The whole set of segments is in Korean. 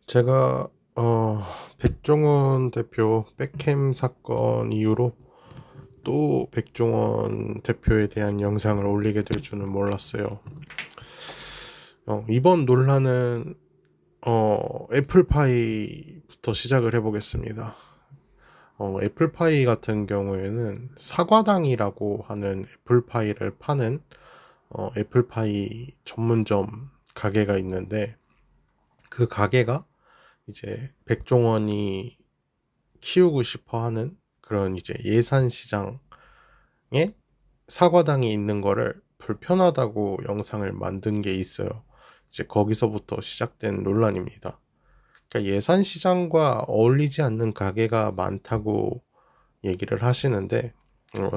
제가 백종원 대표 백캠 사건 이후로 또 백종원 대표에 대한 영상을 올리게 될 줄은 몰랐어요. 이번 논란은 애플파이부터 시작을 해보겠습니다. 애플파이 같은 경우에는 사과당이라고 하는 애플파이를 파는 애플파이 전문점 가게가 있는데, 그 가게가 이제 백종원이 키우고 싶어 하는 그런 이제 예산시장에 사과당이 있는 거를 불편하다고 영상을 만든 게 있어요. 이제 거기서부터 시작된 논란입니다. 그러니까 예산시장과 어울리지 않는 가게가 많다고 얘기를 하시는데,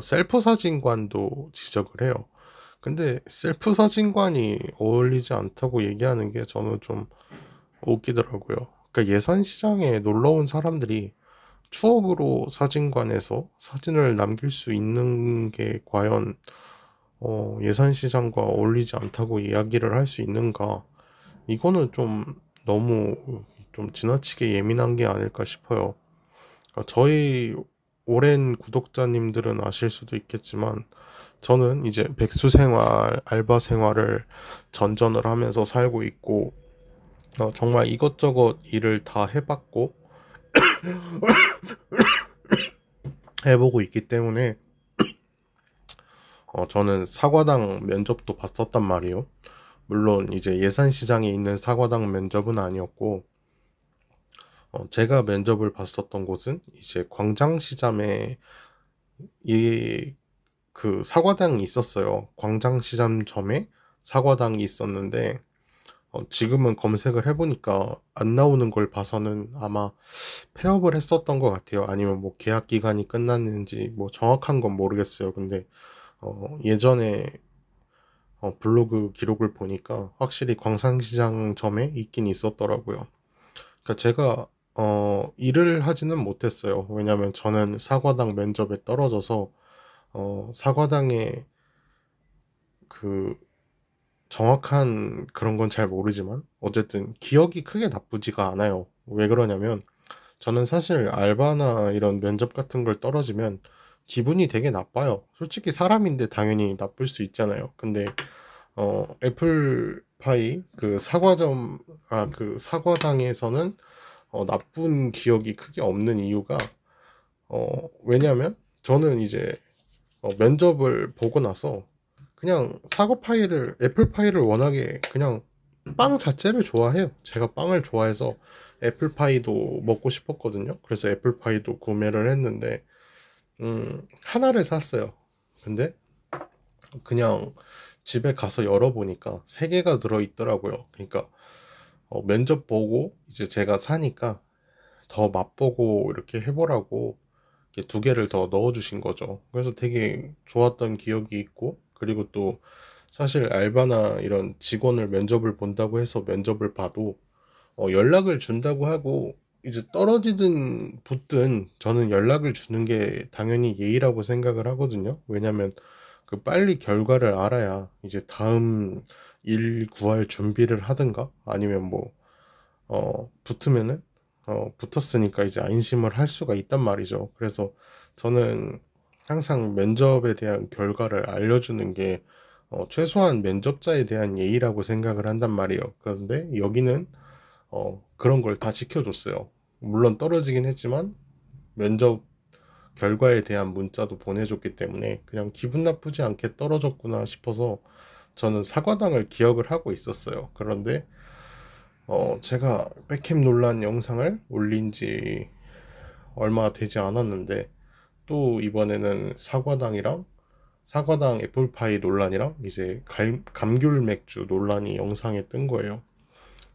셀프 사진관도 지적을 해요. 근데 셀프 사진관이 어울리지 않다고 얘기하는 게 저는 좀 웃기더라고요. 그러니까 예산시장에 놀러 온 사람들이 추억으로 사진관에서 사진을 남길 수 있는 게 과연 예산시장과 어울리지 않다고 이야기를 할 수 있는가? 이거는 좀 너무 좀 지나치게 예민한 게 아닐까 싶어요. 그러니까 저희 오랜 구독자님들은 아실 수도 있겠지만, 저는 이제 백수 생활, 알바 생활을 전전을 하면서 살고 있고, 정말 이것저것 일을 다 해봤고 해보고 있기 때문에 저는 사과당 면접도 봤었단 말이에요. 물론 이제 예산시장에 있는 사과당 면접은 아니었고, 제가 면접을 봤었던 곳은 이제 광장시장에 그 사과당이 있었어요. 광장시장점에 사과당이 있었는데, 지금은 검색을 해보니까 안 나오는 걸 봐서는 아마 폐업을 했었던 것 같아요. 아니면 뭐 계약 기간이 끝났는지 뭐 정확한 건 모르겠어요. 근데 예전에 블로그 기록을 보니까 확실히 광산시장점에 있긴 있었더라고요. 그러니까 제가 일을 하지는 못했어요. 왜냐면 저는 사과당 면접에 떨어져서 사과당의 그 정확한 그런 건 잘 모르지만 어쨌든 기억이 크게 나쁘지가 않아요. 왜 그러냐면, 저는 사실 알바나 이런 면접 같은 걸 떨어지면 기분이 되게 나빠요. 솔직히 사람인데 당연히 나쁠 수 있잖아요. 근데 애플파이 그 사과점, 그 사과당에서는 나쁜 기억이 크게 없는 이유가, 왜냐면 저는 이제 면접을 보고 나서 그냥 사과 파이를, 애플 파이를 워낙에 그냥 빵 자체를 좋아해요. 제가 빵을 좋아해서 애플 파이도 먹고 싶었거든요. 그래서 애플 파이도 구매를 했는데, 하나를 샀어요. 근데 그냥 집에 가서 열어보니까 세 개가 들어있더라고요. 그러니까 면접 보고 이제 제가 사니까 더 맛보고 이렇게 해보라고 이렇게 두 개를 더 넣어주신 거죠. 그래서 되게 좋았던 기억이 있고, 그리고 또 사실 알바나 이런 직원을 면접을 본다고 해서 면접을 봐도 연락을 준다고 하고, 이제 떨어지든 붙든 저는 연락을 주는 게 당연히 예의라고 생각을 하거든요. 왜냐면 그 빨리 결과를 알아야 이제 다음 일 구할 준비를 하든가, 아니면 뭐 붙으면은 붙었으니까 이제 안심을 할 수가 있단 말이죠. 그래서 저는 항상 면접에 대한 결과를 알려주는 게 최소한 면접자에 대한 예의라고 생각을 한단 말이에요. 그런데 여기는 그런 걸 다 지켜줬어요. 물론 떨어지긴 했지만 면접 결과에 대한 문자도 보내줬기 때문에 그냥 기분 나쁘지 않게 떨어졌구나 싶어서 저는 사과당을 기억을 하고 있었어요. 그런데 제가 백캠 논란 영상을 올린 지 얼마 되지 않았는데, 또 이번에는 사과당 애플파이 논란이랑 이제 감귤 맥주 논란이 영상에 뜬 거예요.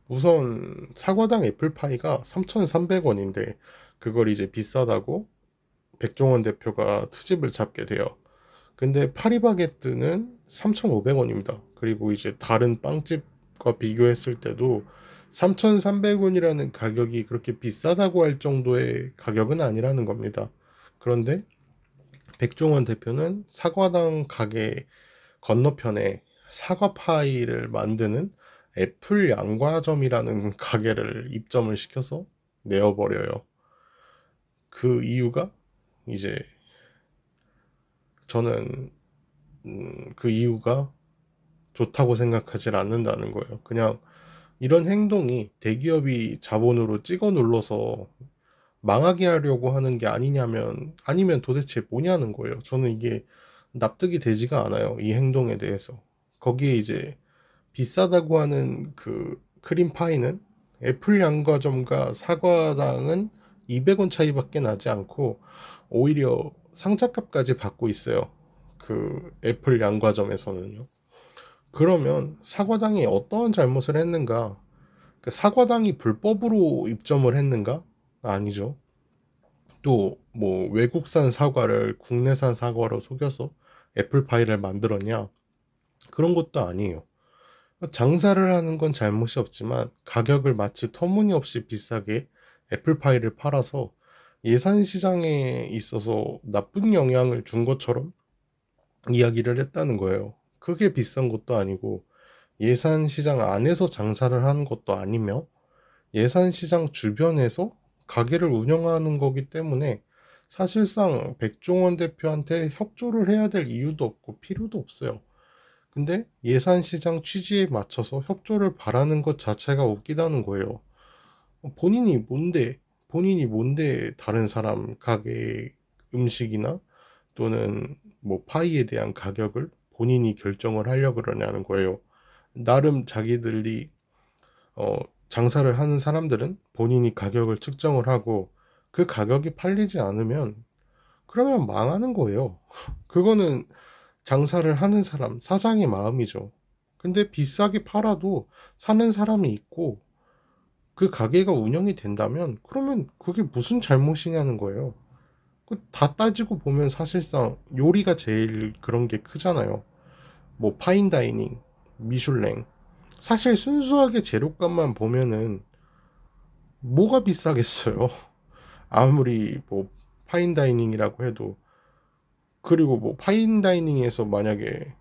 우선 사과당 애플파이가 3,300원인데 그걸 이제 비싸다고 백종원 대표가 트집을 잡게 돼요. 근데 파리바게뜨는 3,500원입니다. 그리고 이제 다른 빵집과 비교했을 때도 3,300원이라는 가격이 그렇게 비싸다고 할 정도의 가격은 아니라는 겁니다. 그런데 백종원 대표는 사과당 가게 건너편에 사과파이를 만드는 애플 양과점이라는 가게를 입점을 시켜서 내어버려요. 그 이유가 이제 저는 그 이유가 좋다고 생각하지 않는다는 거예요. 그냥 이런 행동이 대기업이 자본으로 찍어 눌러서 망하게 하려고 하는 게 아니면 도대체 뭐냐는 거예요. 저는 이게 납득이 되지가 않아요. 이 행동에 대해서. 거기에 이제 비싸다고 하는 그 크림파이는 애플 양과점과 사과당은 200원 차이밖에 나지 않고 오히려 상자값까지 받고 있어요. 그 애플 양과점에서는요. 그러면 사과당이 어떠한 잘못을 했는가? 그 사과당이 불법으로 입점을 했는가? 아니죠. 또 뭐 외국산 사과를 국내산 사과로 속여서 애플파이를 만들었냐? 그런 것도 아니에요. 장사를 하는 건 잘못이 없지만 가격을 마치 터무니없이 비싸게 애플파이를 팔아서 예산 시장에 있어서 나쁜 영향을 준 것처럼 이야기를 했다는 거예요. 그게 비싼 것도 아니고 예산 시장 안에서 장사를 하는 것도 아니며 예산 시장 주변에서 가게를 운영하는 거기 때문에 사실상 백종원 대표한테 협조를 해야 될 이유도 없고 필요도 없어요. 근데 예산시장 취지에 맞춰서 협조를 바라는 것 자체가 웃기다는 거예요. 본인이 뭔데 다른 사람 가게 음식이나 또는 뭐 파이에 대한 가격을 본인이 결정을 하려고 그러냐는 거예요. 나름 자기들이 어, 장사를 하는 사람들은 본인이 가격을 측정을 하고 그 가격이 팔리지 않으면 그러면 망하는 거예요. 그거는 장사를 하는 사람, 사장의 마음이죠. 근데 비싸게 팔아도 사는 사람이 있고 그 가게가 운영이 된다면 그러면 그게 무슨 잘못이냐는 거예요. 다 따지고 보면 사실상 요리가 제일 그런 게 크잖아요. 뭐 파인다이닝, 미슐랭. 사실 순수하게 재료값만 보면은 뭐가 비싸겠어요. 아무리 뭐 파인다이닝이라고 해도. 그리고 뭐 파인다이닝에서 만약에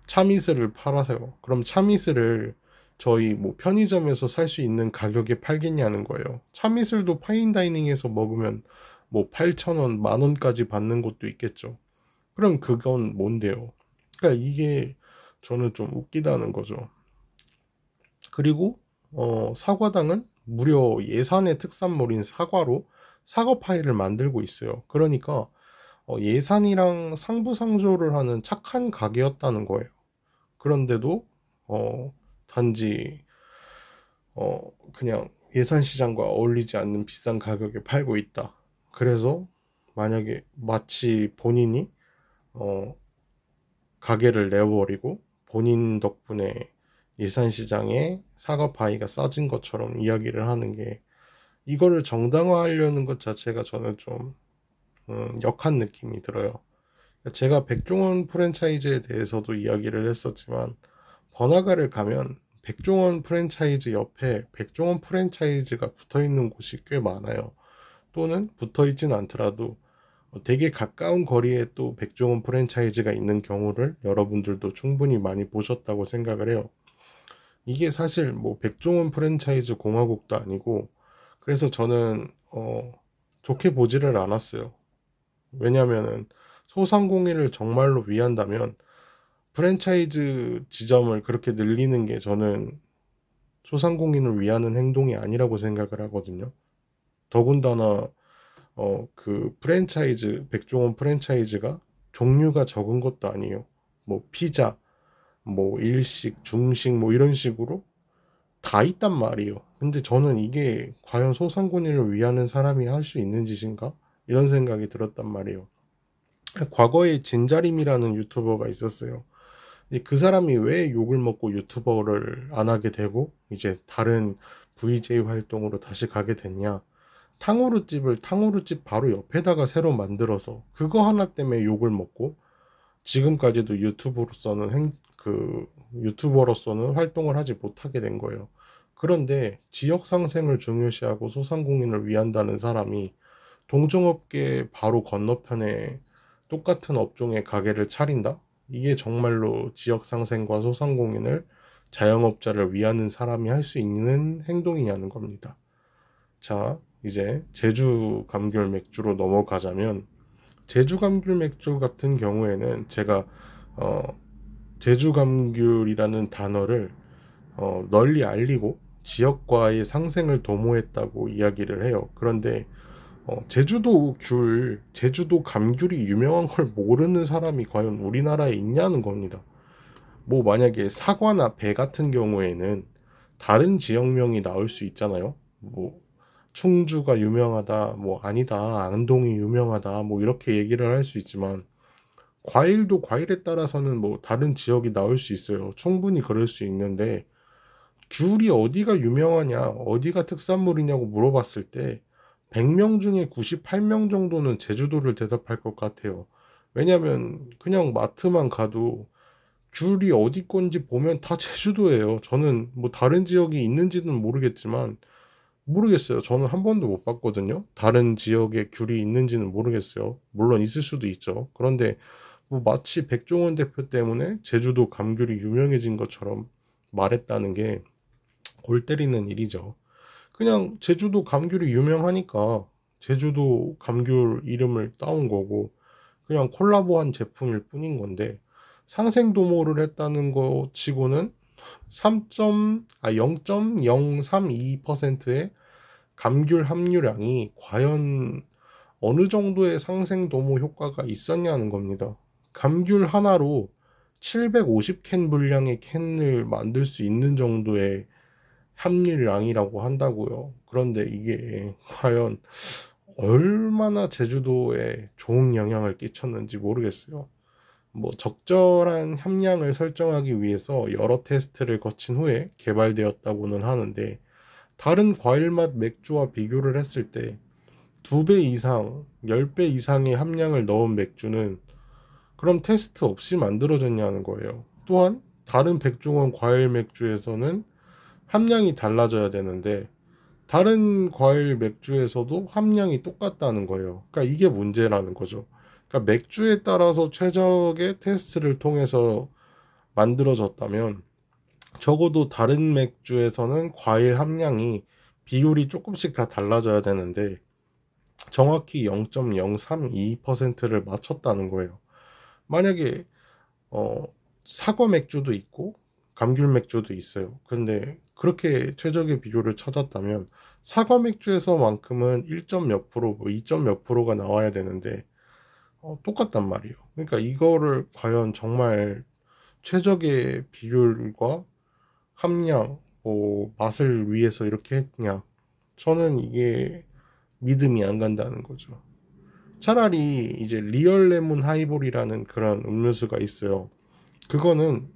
참이슬을 팔아서요. 그럼 참이슬을 저희 뭐 편의점에서 살 수 있는 가격에 팔겠냐는 거예요. 참이슬도 파인다이닝에서 먹으면 뭐 8,000원, 만 원까지 받는 곳도 있겠죠. 그럼 그건 뭔데요? 그러니까 이게 저는 좀 웃기다는 거죠. 그리고 사과당은 무려 예산의 특산물인 사과로 사과 파이를 만들고 있어요. 그러니까 예산이랑 상부상조를 하는 착한 가게였다는 거예요. 그런데도 단지 그냥 예산 시장과 어울리지 않는 비싼 가격에 팔고 있다. 그래서 만약에 마치 본인이 어, 가게를 내버리고 본인 덕분에 예산 시장에 사과 파이가 싸진 것처럼 이야기를 하는 게 이거를 정당화하려는 것 자체가 저는 좀 역한 느낌이 들어요. 제가 백종원 프랜차이즈에 대해서도 이야기를 했었지만 번화가를 가면 백종원 프랜차이즈 옆에 백종원 프랜차이즈가 붙어 있는 곳이 꽤 많아요. 또는 붙어 있진 않더라도 되게 가까운 거리에 또 백종원 프랜차이즈가 있는 경우를 여러분들도 충분히 많이 보셨다고 생각을 해요. 이게 사실 뭐 백종원 프랜차이즈 공화국도 아니고 그래서 저는 좋게 보지를 않았어요. 왜냐면은 소상공인을 정말로 위한다면 프랜차이즈 지점을 그렇게 늘리는 게 저는 소상공인을 위하는 행동이 아니라고 생각을 하거든요. 더군다나 그 프랜차이즈 백종원 프랜차이즈가 종류가 적은 것도 아니에요. 뭐 피자, 뭐 일식, 중식 뭐 이런 식으로 다 있단 말이에요. 근데 저는 이게 과연 소상공인을 위하는 사람이 할 수 있는 짓인가? 이런 생각이 들었단 말이에요. 과거에 진자림이라는 유튜버가 있었어요. 그 사람이 왜 욕을 먹고 유튜버를 안 하게 되고 이제 다른 VJ 활동으로 다시 가게 됐냐? 탕후루집을 탕후루집 바로 옆에다가 새로 만들어서 그거 하나 때문에 욕을 먹고 지금까지도 유튜버로서는 활동을 하지 못하게 된 거예요. 그런데 지역 상생을 중요시하고 소상공인을 위한다는 사람이 동종업계 바로 건너편에 똑같은 업종의 가게를 차린다? 이게 정말로 지역 상생과 소상공인을 자영업자를 위하는 사람이 할 수 있는 행동이냐는 겁니다. 자, 이제 제주 감귤 맥주로 넘어가자면, 제주 감귤 맥주 같은 경우에는 제가 제주 감귤이라는 단어를 널리 알리고 지역과의 상생을 도모했다고 이야기를 해요. 그런데 제주도 감귤이 유명한 걸 모르는 사람이 과연 우리나라에 있냐는 겁니다. 뭐 만약에 사과나 배 같은 경우에는 다른 지역명이 나올 수 있잖아요. 뭐 충주가 유명하다, 뭐 아니다, 안동이 유명하다, 뭐 이렇게 얘기를 할 수 있지만, 과일도 과일에 따라서는 뭐 다른 지역이 나올 수 있어요. 충분히 그럴 수 있는데, 귤이 어디가 유명하냐, 어디가 특산물이냐고 물어봤을 때 100명 중에 98명 정도는 제주도를 대답할 것 같아요. 왜냐면 그냥 마트만 가도 귤이 어디 건지 보면 다 제주도예요. 저는 뭐 다른 지역이 있는지는 모르겠어요. 저는 한 번도 못 봤거든요. 다른 지역에 귤이 있는지는 모르겠어요. 물론 있을 수도 있죠. 그런데 뭐 마치 백종원 대표 때문에 제주도 감귤이 유명해진 것처럼 말했다는 게 골 때리는 일이죠. 그냥 제주도 감귤이 유명하니까 제주도 감귤 이름을 따온 거고, 그냥 콜라보한 제품일 뿐인 건데, 상생도모를 했다는 거 치고는 0.032%의 감귤 함유량이 과연 어느 정도의 상생도모 효과가 있었냐는 겁니다. 감귤 하나로 750캔 분량의 캔을 만들 수 있는 정도의 함유량이라고 한다고요. 그런데 이게 과연 얼마나 제주도에 좋은 영향을 끼쳤는지 모르겠어요. 뭐 적절한 함량을 설정하기 위해서 여러 테스트를 거친 후에 개발되었다고는 하는데, 다른 과일 맛 맥주와 비교를 했을 때 2배 이상, 10배 이상의 함량을 넣은 맥주는 그럼 테스트 없이 만들어졌냐는 거예요. 또한 다른 백종원 과일 맥주에서는 함량이 달라져야 되는데 다른 과일 맥주에서도 함량이 똑같다는 거예요. 그러니까 이게 문제라는 거죠. 그러니까 맥주에 따라서 최적의 테스트를 통해서 만들어졌다면 적어도 다른 맥주에서는 과일 함량이 비율이 조금씩 다 달라져야 되는데 정확히 0.032%를 맞췄다는 거예요. 만약에 사과 맥주도 있고 감귤 맥주도 있어요. 근데 그렇게 최적의 비율을 찾았다면 사과 맥주에서만큼은 1점 몇 프로, 뭐 2점 몇 프로가 나와야 되는데 똑같단 말이에요. 그러니까 이거를 과연 정말 최적의 비율과 함량, 뭐 맛을 위해서 이렇게 했냐? 저는 이게 믿음이 안 간다는 거죠. 차라리 이제 리얼 레몬 하이볼이라는 그런 음료수가 있어요. 그거는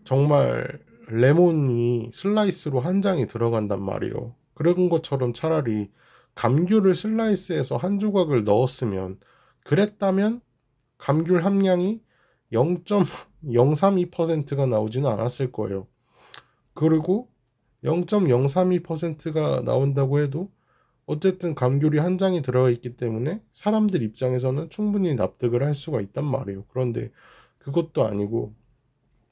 정말 레몬이 슬라이스로 한 장이 들어간단 말이에요. 그런 것처럼 차라리 감귤을 슬라이스해서 한 조각을 넣었으면, 그랬다면 감귤 함량이 0.032%가 나오지는 않았을 거예요. 그리고 0.032%가 나온다고 해도 어쨌든 감귤이 한 장이 들어가 있기 때문에 사람들 입장에서는 충분히 납득을 할 수가 있단 말이에요. 그런데 그것도 아니고,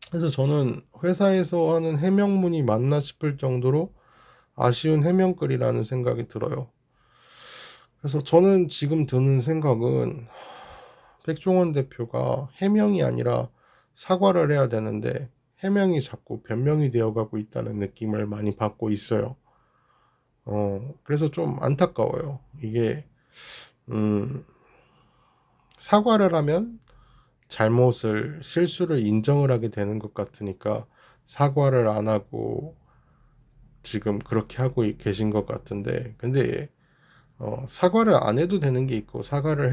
그래서 저는 회사에서 하는 해명문이 맞나 싶을 정도로 아쉬운 해명글이라는 생각이 들어요. 그래서 저는 지금 드는 생각은 백종원 대표가 해명이 아니라 사과를 해야 되는데 해명이 자꾸 변명이 되어가고 있다는 느낌을 많이 받고 있어요. 그래서 좀 안타까워요. 이게 사과를 하면 실수를 인정을 하게 되는 것 같으니까 사과를 안 하고 지금 그렇게 하고 계신 것 같은데, 근데 사과를 안 해도 되는 게 있고 사과를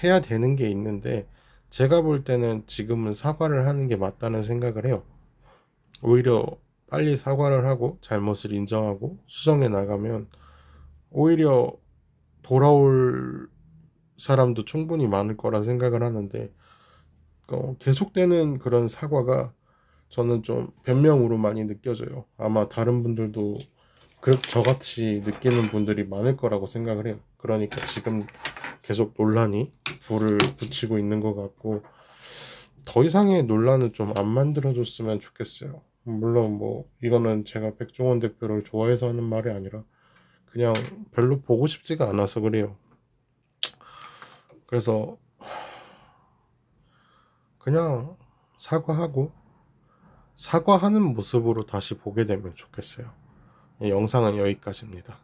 해야 되는 게 있는데, 제가 볼 때는 지금은 사과를 하는 게 맞다는 생각을 해요. 오히려 빨리 사과를 하고 잘못을 인정하고 수정해 나가면 오히려 돌아올 사람도 충분히 많을 거라 생각을 하는데, 계속되는 그런 사과가 저는 좀 변명으로 많이 느껴져요. 아마 다른 분들도 저같이 느끼는 분들이 많을 거라고 생각을 해요. 그러니까 지금 계속 논란이 불을 붙이고 있는 것 같고, 더 이상의 논란은 좀 안 만들어줬으면 좋겠어요. 물론 뭐 이거는 제가 백종원 대표를 좋아해서 하는 말이 아니라 그냥 별로 보고 싶지가 않아서 그래요. 그래서 그냥 사과하고 사과하는 모습으로 다시 보게 되면 좋겠어요. 영상은 여기까지입니다.